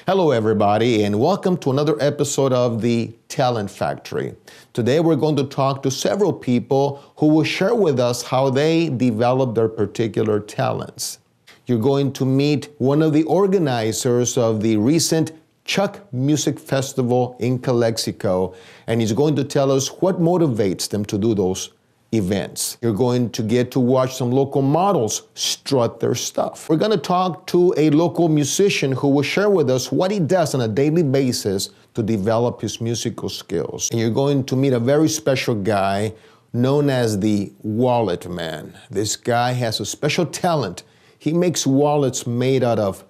Hello, everybody, and welcome to another episode of the Talent Factory. Today, we're going to talk to several people who will share with us how they develop their particular talents. You're going to meet one of the organizers of the recent Chuck Music Festival in Calexico, and he's going to tell us what motivates them to do those events. You're going to get to watch some local models strut their stuff. We're going to talk to a local musician who will share with us what he does on a daily basis to develop his musical skills. And you're going to meet a very special guy known as the Wallet Man. This guy has a special talent. He makes wallets made out of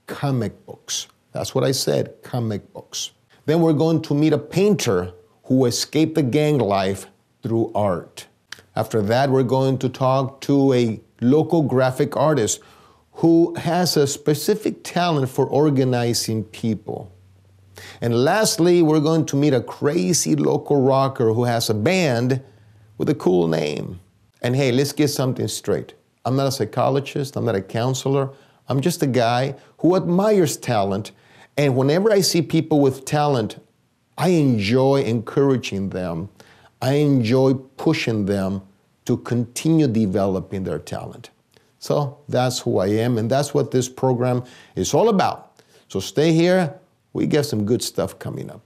comic books. That's what I said, comic books. Then we're going to meet a painter who escaped the gang life through art. After that, we're going to talk to a local graphic artist who has a specific talent for organizing people. And lastly, we're going to meet a crazy local rocker who has a band with a cool name. And hey, let's get something straight. I'm not a psychologist, I'm not a counselor, I'm just a guy who admires talent. And whenever I see people with talent, I enjoy encouraging them. I enjoy pushing them to continue developing their talent. So that's who I am, and that's what this program is all about. So stay here. We got some good stuff coming up.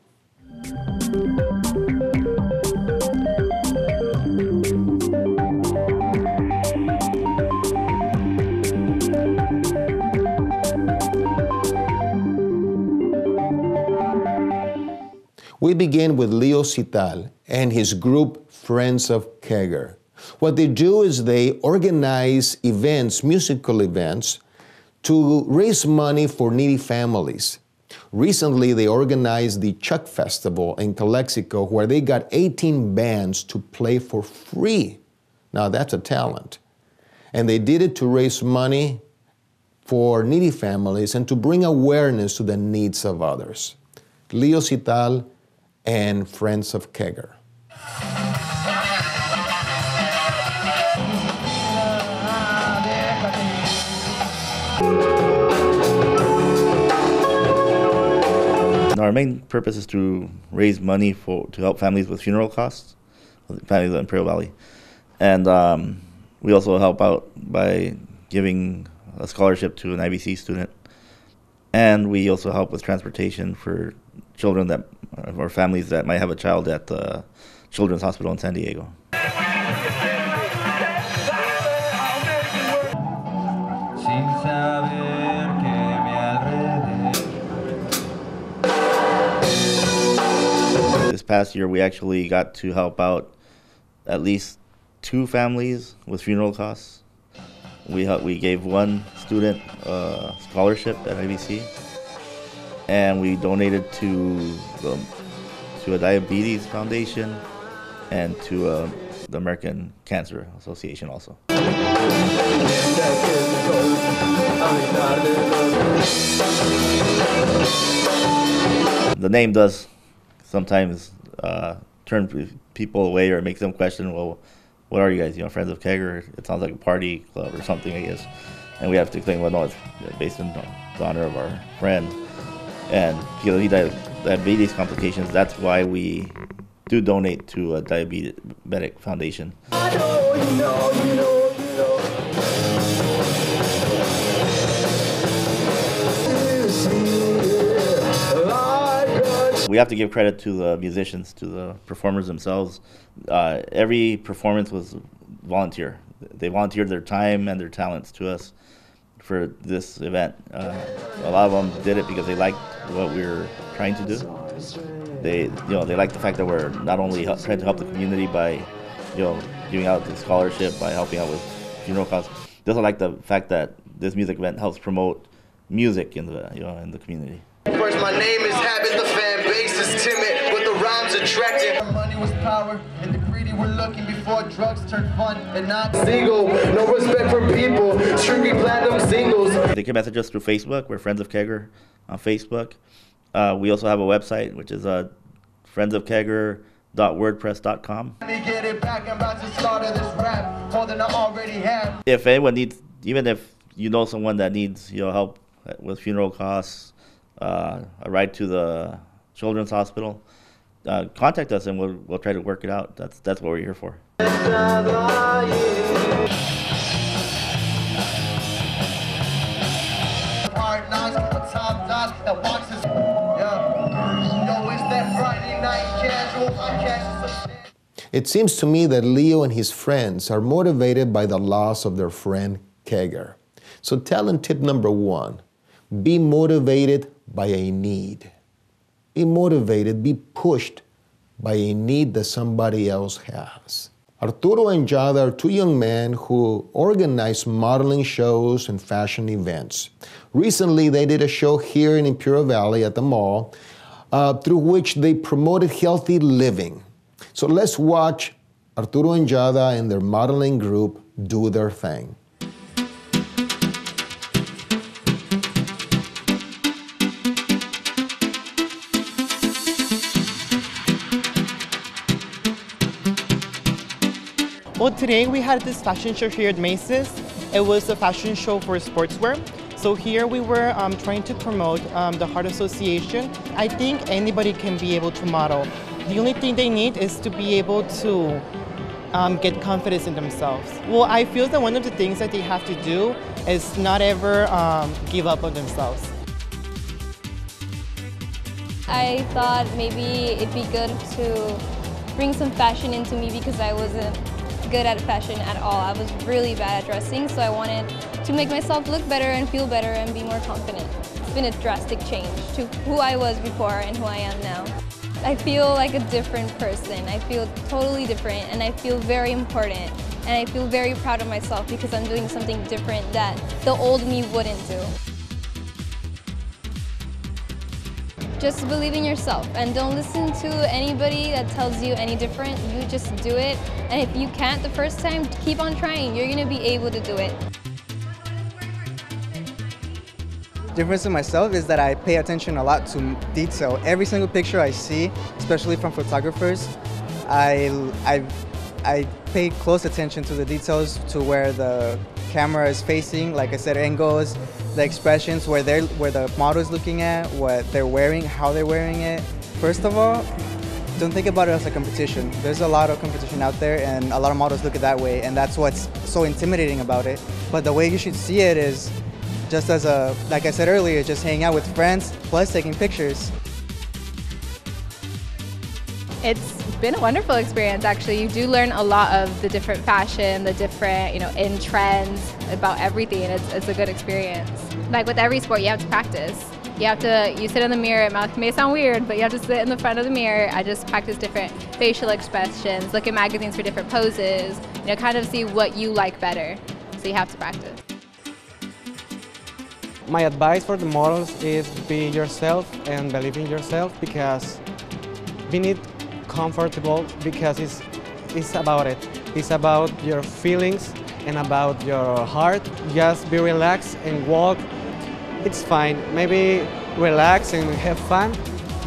We begin with Leo Cital and his group Friends of Kegger. What they do is they organize events, musical events, to raise money for needy families. Recently, they organized the Chuck Festival in Calexico, where they got 18 bands to play for free. Now, that's a talent. And they did it to raise money for needy families and to bring awareness to the needs of others. Leo Cital and Friends of Kegger. Our main purpose is to raise money to help families with funeral costs, families in Imperial Valley. And we also help out by giving a scholarship to an IBC student. And we also help with transportation for children or families that might have a child at the Children's Hospital in San Diego. This past year, we actually got to help out at least 2 families with funeral costs. We gave one student a scholarship at IBC, and we donated to a diabetes foundation and to the American Cancer Association also. The name does sometimes turn people away or make them question, well, what are you guys, Friends of Kegger? It sounds like a party club or something, I guess. And we have to think, well, no, it's based in the honor of our friend. And because of diabetes complications, that's why we do donate to a diabetic foundation. We have to give credit to the musicians, to the performers themselves. Every performance was volunteer. They volunteered their time and their talents to us for this event. A lot of them did it because they liked what we were trying to do. They like the fact that we're not only trying to help the community by, giving out the scholarship, by helping out with funeral costs. They also like the fact that this music event helps promote music in the community. First, my name is Habit, the fan base is timid, but the rhymes attractive. Money was power, and the greedy were looking before drugs turned fun and not single. No respect for people, strictly platinum singles. They can message us through Facebook. We're Friends of Kegger on Facebook. We also have a website, which is friendsofkegger.wordpress.com. If anyone needs, even if you know someone that needs help with funeral costs, a ride to the Children's Hospital, contact us and we'll try to work it out. That's what we're here for. It seems to me that Leo and his friends are motivated by the loss of their friend Keger. So talent tip number 1, be motivated by a need. Be motivated, be pushed by a need that somebody else has. Arturo and Jada are 2 young men who organize modeling shows and fashion events. Recently, they did a show here in Imperial Valley at the mall through which they promoted healthy living. So let's watch Arturo and Jada and their modeling group do their thing. Well, today we had this fashion show here at Macy's. It was a fashion show for sportswear. So here we were trying to promote the Heart Association. I think anybody can be able to model. The only thing they need is to be able to get confidence in themselves. Well, I feel that one of the things that they have to do is not ever give up on themselves. I thought maybe it'd be good to bring some fashion into me because I wasn't good at fashion at all. I was really bad at dressing, so I wanted to make myself look better and feel better and be more confident. It's been a drastic change to who I was before and who I am now. I feel like a different person. I feel totally different and I feel very important. And I feel very proud of myself because I'm doing something different that the old me wouldn't do. Just believe in yourself and don't listen to anybody that tells you any different. You just do it. And if you can't the first time, keep on trying. You're gonna be able to do it. Difference in myself is that I pay attention a lot to detail. Every single picture I see, especially from photographers, I pay close attention to the details, to where the camera is facing, like I said, angles, the expressions, where the model is looking at, what they're wearing, how they're wearing it. First of all, don't think about it as a competition. There's a lot of competition out there and a lot of models look at it that way, and that's what's so intimidating about it. But the way you should see it is just as a, like I said earlier, just hanging out with friends plus taking pictures. It's been a wonderful experience, actually. You do learn a lot of the different fashion, the different, in trends, about everything. It's a good experience. Like with every sport, you have to practice. You sit in the mirror. It may sound weird, but you have to sit in the front of the mirror. I just practice different facial expressions, look at magazines for different poses, kind of see what you like better. So you have to practice. My advice for the models is be yourself and believe in yourself, because being it comfortable, because it's about it. It's about your feelings and about your heart. Just be relaxed and walk. It's fine. Maybe relax and have fun,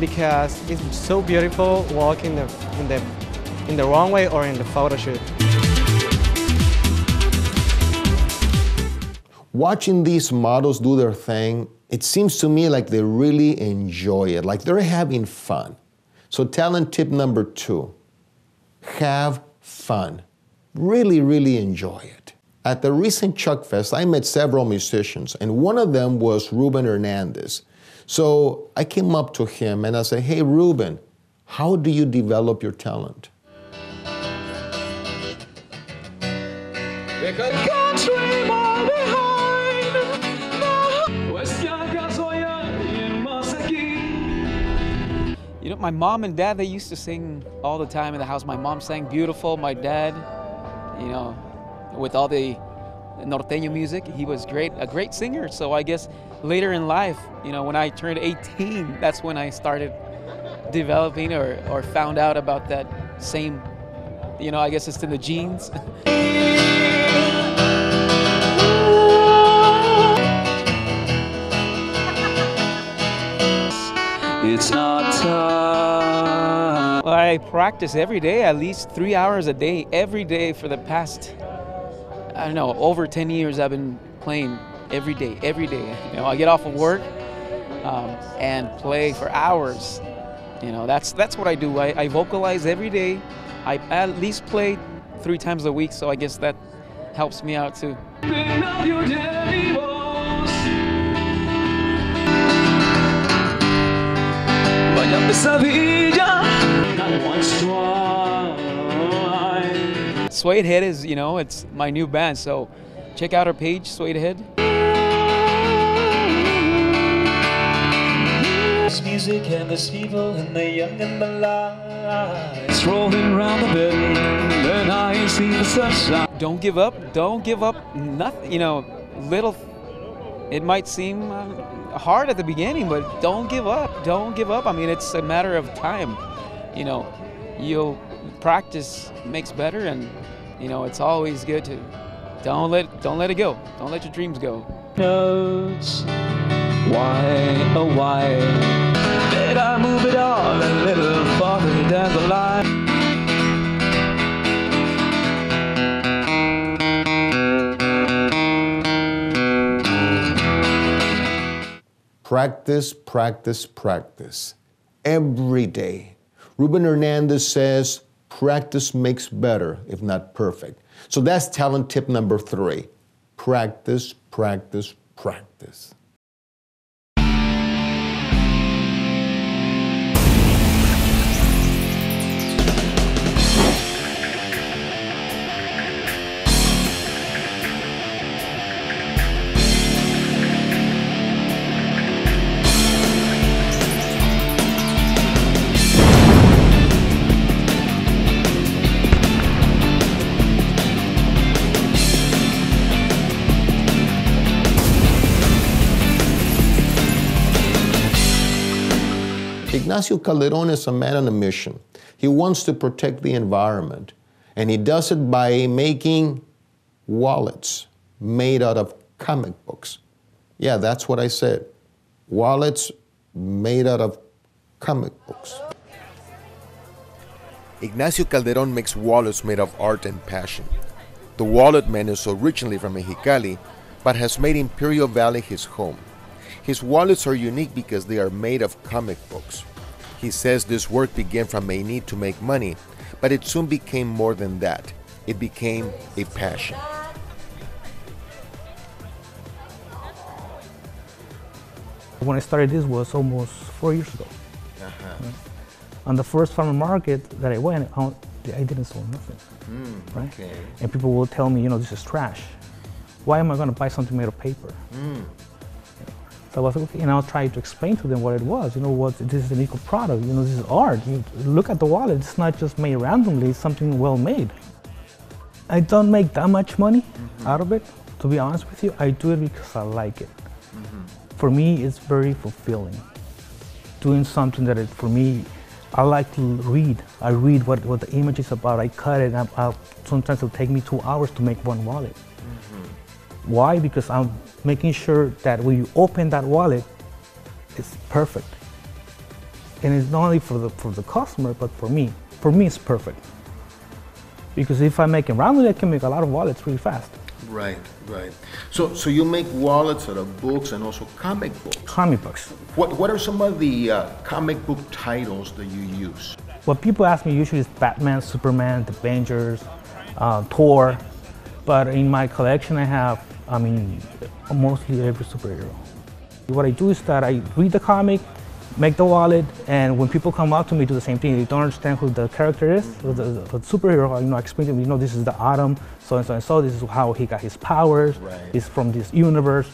because it's so beautiful walking in the runway or in the photo shoot. Watching these models do their thing, it seems to me like they really enjoy it, like they're having fun. So talent tip number 2, have fun. Really, really enjoy it. At the recent Chuck Fest, I met several musicians, and one of them was Ruben Hernandez. So I came up to him and I said, hey, Ruben, how do you develop your talent? My mom and dad, they used to sing all the time in the house. My mom sang beautiful. My dad, with all the norteño music, he was a great singer. So I guess later in life, when I turned 18, that's when I started developing or found out about that same, I guess it's in the genes. It's not tough. Well, I practice every day, at least 3 hours a day, every day for the past, over 10 years I've been playing every day. I get off of work and play for hours. You know, that's what I do. I vocalize every day. I at least play 3 times a week, so I guess that helps me out too. Suede Head is, you know, it's my new band, so check out our page, Suede Head. This music and this people and the young and the lights rolling round the bend, and I see the sunshine. Don't give up, nothing, you know, it might seem hard at the beginning, but don't give up, I mean, it's a matter of time, you know, practice makes better, and, you know, it's always good to, don't let it go, don't let your dreams go. Notes, why, oh why, did I move it all a little farther down the line? Practice, practice, practice. Every day. Ruben Hernandez says, practice makes better, if not perfect. So that's talent tip number 3. Practice, practice, practice. Ignacio Calderon is a man on a mission. He wants to protect the environment, and he does it by making wallets made out of comic books. Yeah, that's what I said. Wallets made out of comic books. Ignacio Calderon makes wallets made of art and passion. The Wallet Man is originally from Mexicali, but has made Imperial Valley his home. His wallets are unique because they are made of comic books. He says this work began from a need to make money, but it soon became more than that. It became a passion. When I started this was almost 4 years ago. On the first farmer market that I went, I didn't sell nothing. Right? Okay. And people will tell me, you know, this is trash. Why am I going to buy something made of paper? So I was like, okay, and I'll try to explain to them what it was. You know, this is an eco product. You know, this is art. You look at the wallet. It's not just made randomly. It's something well made. I don't make that much money out of it. To be honest with you, I do it because I like it. For me, it's very fulfilling. Doing something that, for me, I like to read. I read what the image is about. I cut it. Sometimes it'll take me 2 hours to make one wallet. Why? Because I'm making sure that when you open that wallet, it's perfect. And it's not only for the customer, but for me. For me, it's perfect. Because if I make it randomly, I can make a lot of wallets really fast. Right, right. So you make wallets out of books and also comic books. Comic books. What are some of the comic book titles that you use? What people ask me usually is Batman, Superman, the Avengers, Thor. But in my collection, I have, mostly every superhero. What I do is that I read the comic, make the wallet, and when people come up to me, do the same thing. They don't understand who the character is, the superhero. I explain to them, this is the Atom, so and so and so. This is how he got his powers. Right. He's from this universe,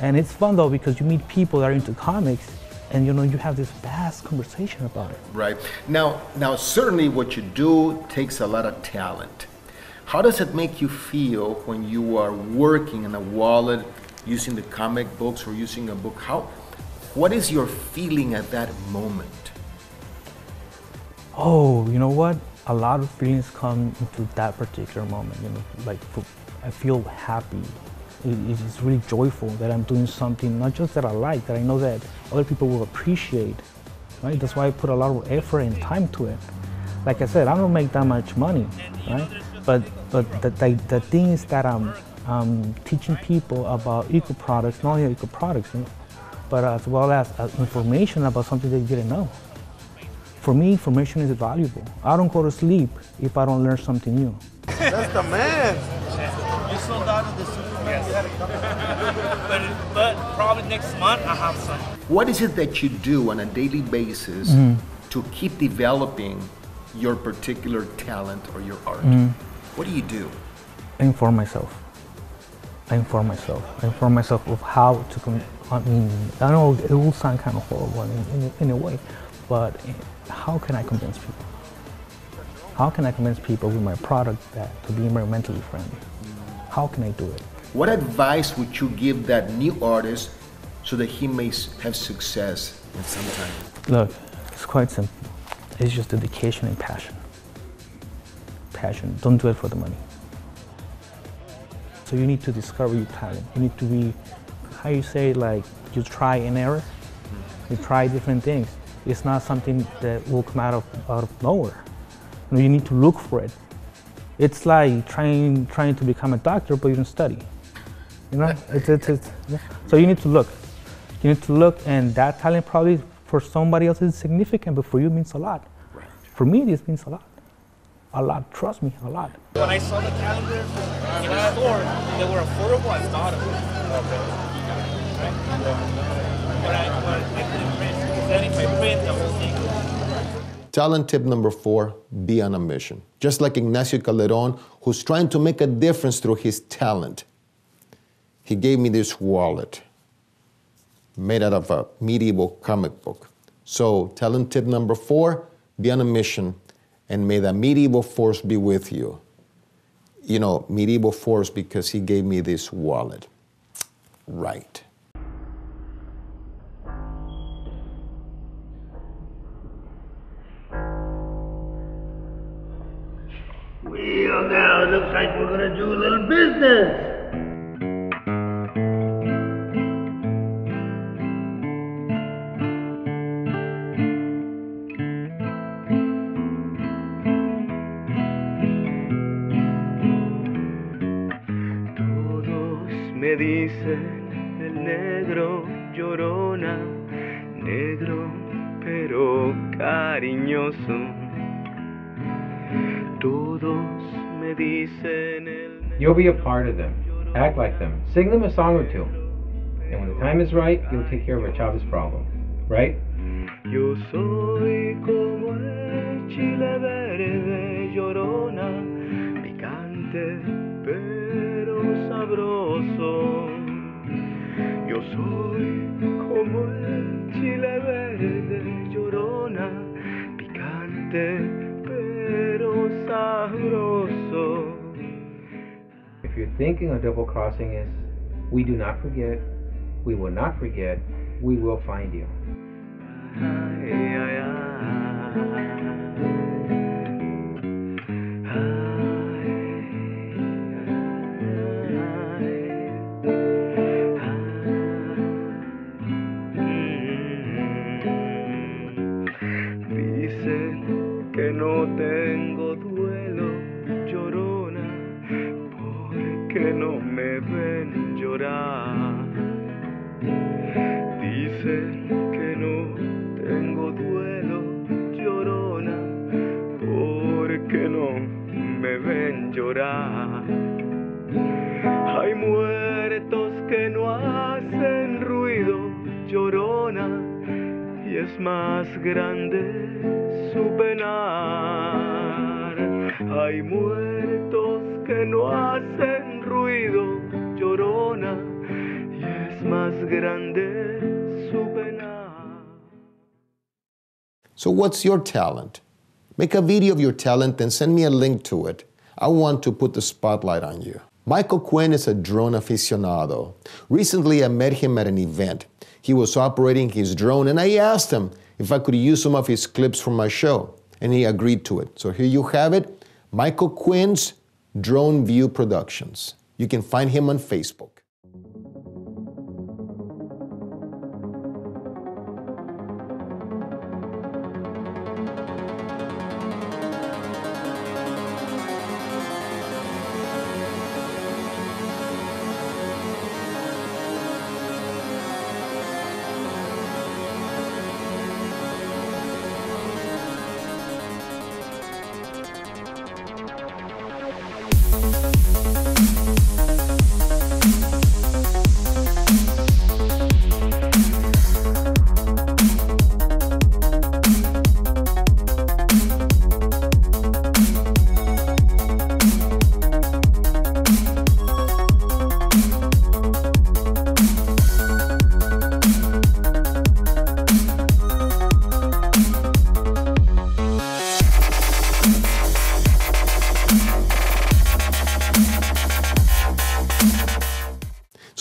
and it's fun though because you meet people that are into comics, and you have this vast conversation about it. Right. Now certainly what you do takes a lot of talent. How does it make you feel when you are working in a wallet using the comic books or using a book? What is your feeling at that moment? Oh, you know what? A lot of feelings come into that particular moment. I feel happy. It's really joyful that I'm doing something, not just that I like, that I know that other people will appreciate. Right? That's why I put a lot of effort and time to it. Like I said, I don't make that much money, right? But the thing is that I'm teaching people about eco products, not only eco products, but as well as information about something that you didn't know. For me, information is valuable. I don't go to sleep if I don't learn something new. That's the man. You sold out of the Superman. Yes. but probably next month I have some. What is it that you do on a daily basis to keep developing your particular talent or your art? What do you do? I inform myself. I inform myself of how to, I know it will sound kind of horrible in a way, but how can I convince people? How can I convince people with my product to be environmentally friendly? How can I do it? What advice would you give that new artist so that he may have success in some time? Look, it's quite simple. It's just dedication and passion. Passion. Don't do it for the money. So you need to discover your talent. You need to be, how you say, like, you try and error. You try different things. It's not something that will come out of nowhere. You need to look for it. It's like trying to become a doctor, but you don't study. You know, so you need to look. You need to look, and that talent probably for somebody else is significant, but for you it means a lot. Right. For me, this means a lot. A lot, trust me, a lot. When I saw the calendar in the store, they were affordable, I thought of it. But if I print the whole thing. Talent tip number 4, be on a mission. Just like Ignacio Calderon, who's trying to make a difference through his talent. He gave me this wallet made out of a medieval comic book. So talent tip number 4, be on a mission, and may the medieval force be with you. You know, medieval force because he gave me this wallet. Right. Well, now it looks like we're gonna do a little business. Me dicen el negro llorona, negro pero cariñoso. Todos me dicen el negro. You'll be a part of them. Act like them. Sing them a song or two. And when the time is right, you'll take care of a child's problem. Right? Yo soy como el chile verde llorona, picante pero sabroso. Yo soy como el chile verde llorona, picante pero sabroso. If you're thinking of double crossing us, we do not forget, we will not forget, we will find you. Ay, ay, ay. No tengo duelo, llorona, porque no me ven llorar. Dicen que no tengo duelo, llorona, porque no me ven llorar. Hay muertos que no hacen ruido, llorona, y es más grande su penar. Hay muertos que no hacen ruido, llorona, y es más grande su penar. So what's your talent? Make a video of your talent and send me a link to it. I want to put the spotlight on you. Michael Quinn is a drone aficionado. Recently, I met him at an event. He was operating his drone, and I asked him if I could use some of his clips from my show, and he agreed to it. So here you have it, Michael Quinn's Drone View Productions. You can find him on Facebook.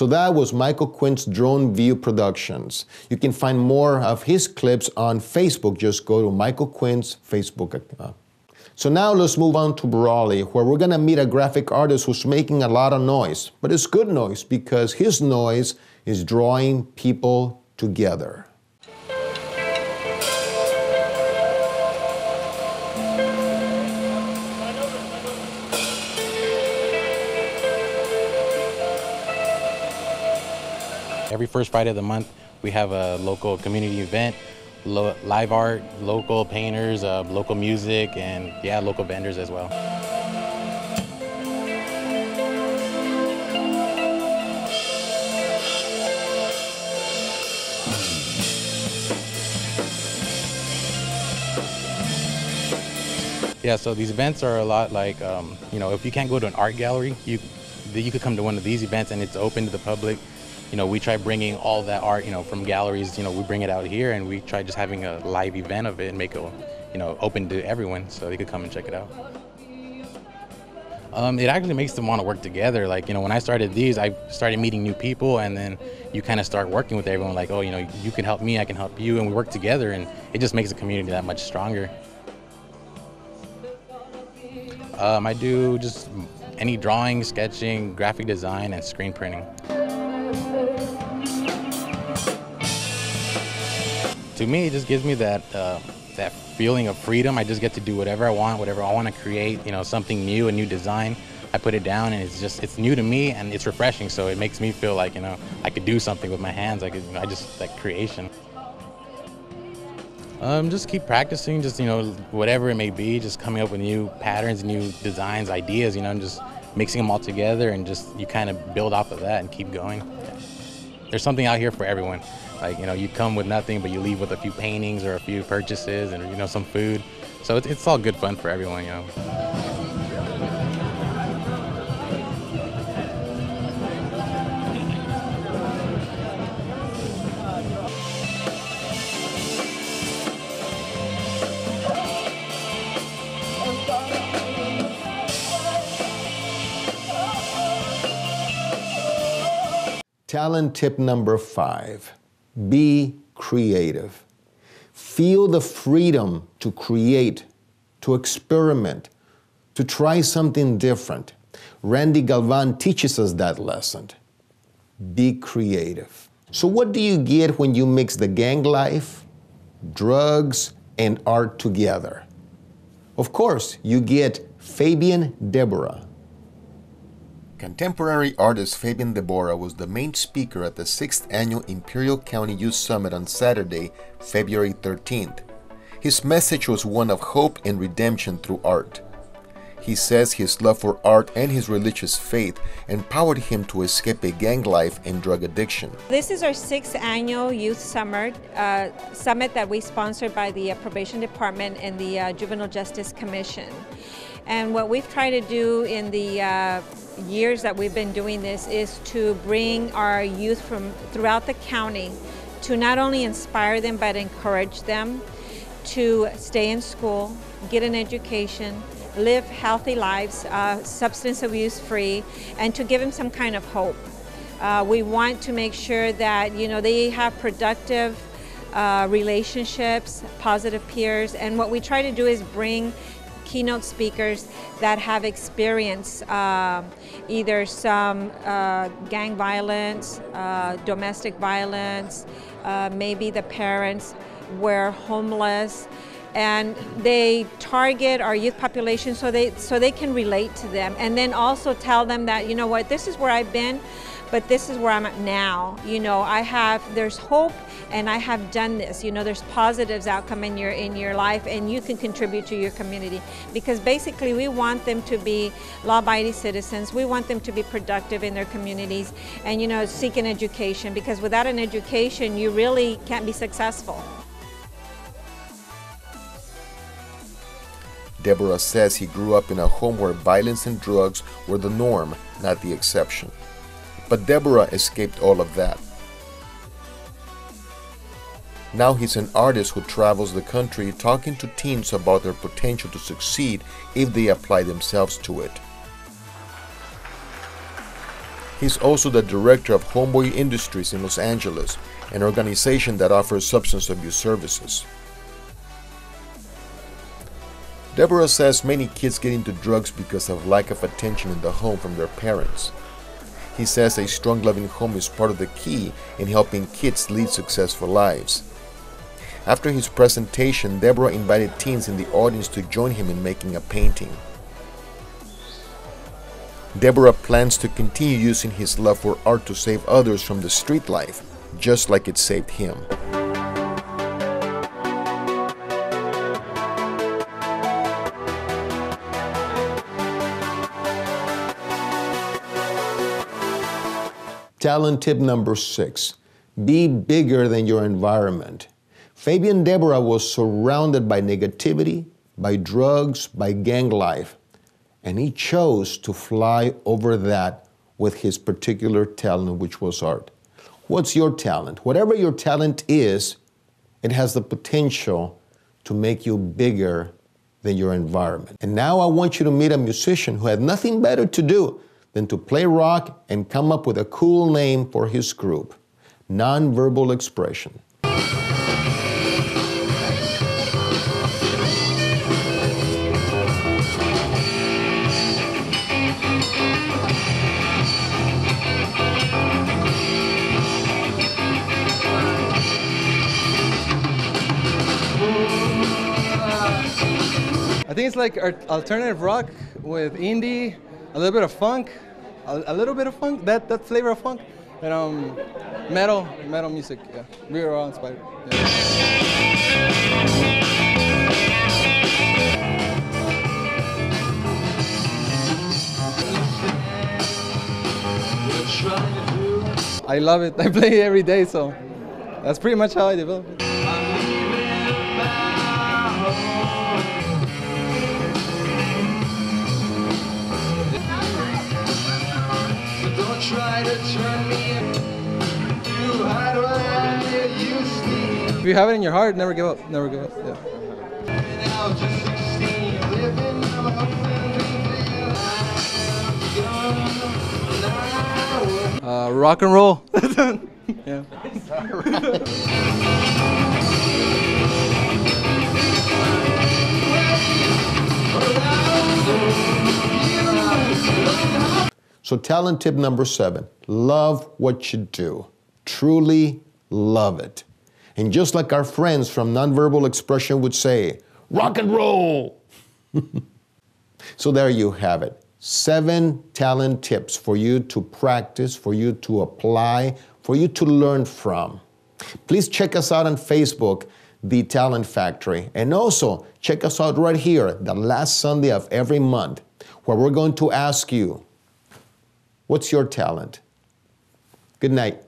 So that was Michael Quinn's Drone View Productions. You can find more of his clips on Facebook. Just go to Michael Quinn's Facebook account. So now let's move on to Brawley, where we're gonna meet a graphic artist who's making a lot of noise. But it's good noise because his noise is drawing people together. Every first Friday of the month, we have a local community event, live art, local painters, local music, and yeah, local vendors as well. Yeah, so these events are a lot like, you know, if you can't go to an art gallery, you could come to one of these events and it's open to the public. You know, we try bringing all that art, you know, from galleries, you know, we bring it out here and we try just having a live event of it and make it, you know, open to everyone so they could come and check it out. It actually makes them want to work together. Like, you know, when I started these, I started meeting new people and then you kind of start working with everyone like, oh, you know, you can help me, I can help you, and we work together and it just makes the community that much stronger. I do just any drawing, sketching, graphic design, and screen printing. To me, it just gives me that that feeling of freedom. I just get to do whatever I want to create, you know, something new, a new design. I put it down and it's new to me and it's refreshing. So it makes me feel like, you know, I could do something with my hands. I could, you know, that creation. Just keep practicing, just, you know, whatever it may be, just coming up with new patterns, new designs, ideas, you know, and just mixing them all together and just you kind of build off of that and keep going. There's something out here for everyone. Like, you know, you come with nothing, but you leave with a few paintings or a few purchases and, you know, some food. So it's all good fun for everyone, you know. Talent tip number 5. Be creative. Feel the freedom to create, to experiment, to try something different. Randy Galvan teaches us that lesson. Be creative. So what do you get when you mix the gang life, drugs, and art together? Of course, you get Fabian Deborah. Contemporary artist Fabian Deborah was the main speaker at the 6th Annual Imperial County Youth Summit on Saturday, February 13th. His message was one of hope and redemption through art. He says his love for art and his religious faith empowered him to escape a gang life and drug addiction. This is our 6th Annual Youth Summit that we sponsored by the Probation Department and the Juvenile Justice Commission. And what we've tried to do in the years that we've been doing this is to bring our youth from throughout the county to not only inspire them but encourage them to stay in school, get an education, live healthy lives, substance abuse free, and to give them some kind of hope. We want to make sure that, you know, they have productive relationships, positive peers, and what we try to do is bring keynote speakers that have experienced either some gang violence, domestic violence, maybe the parents were homeless, and they target our youth population so they can relate to them, and then also tell them that, you know what, this is where I've been, but this is where I'm at now. You know, there's hope, and I have done this. You know, there's positives outcome in your life, and you can contribute to your community. Because basically, we want them to be law-abiding citizens. We want them to be productive in their communities, and, you know, seek an education. Because without an education, you really can't be successful. Deborah says he grew up in a home where violence and drugs were the norm, not the exception. But Deborah escaped all of that. Now he's an artist who travels the country talking to teens about their potential to succeed if they apply themselves to it. He's also the director of Homeboy Industries in Los Angeles, an organization that offers substance abuse services. Deborah says many kids get into drugs because of lack of attention in the home from their parents. He says a strong, loving home is part of the key in helping kids lead successful lives. After his presentation, Deborah invited teens in the audience to join him in making a painting. Deborah plans to continue using his love for art to save others from the street life, just like it saved him. Talent tip number 6, be bigger than your environment. Fabian Deborah was surrounded by negativity, by drugs, by gang life, and he chose to fly over that with his particular talent, which was art. What's your talent? Whatever your talent is, it has the potential to make you bigger than your environment. And now I want you to meet a musician who had nothing better to do than to play rock and come up with a cool name for his group, Nonverbal Expression. I think it's like alternative rock with indie, a little bit of funk, that flavor of funk, and metal music. Yeah, we were all inspired. Yeah. I love it. I play it every day, so that's pretty much how I develop it. Try to turn me to hide what I used to. If you have it in your heart, never give up. Never give up. Yeah. Rock and roll. Yeah. So talent tip number 7, love what you do. Truly love it. And just like our friends from Nonverbal Expression would say, rock and roll. So there you have it. 7 talent tips for you to practice, for you to apply, for you to learn from. Please check us out on Facebook, The Talent Factory. And also check us out right here, the last Sunday of every month, where we're going to ask you, what's your talent? Good night.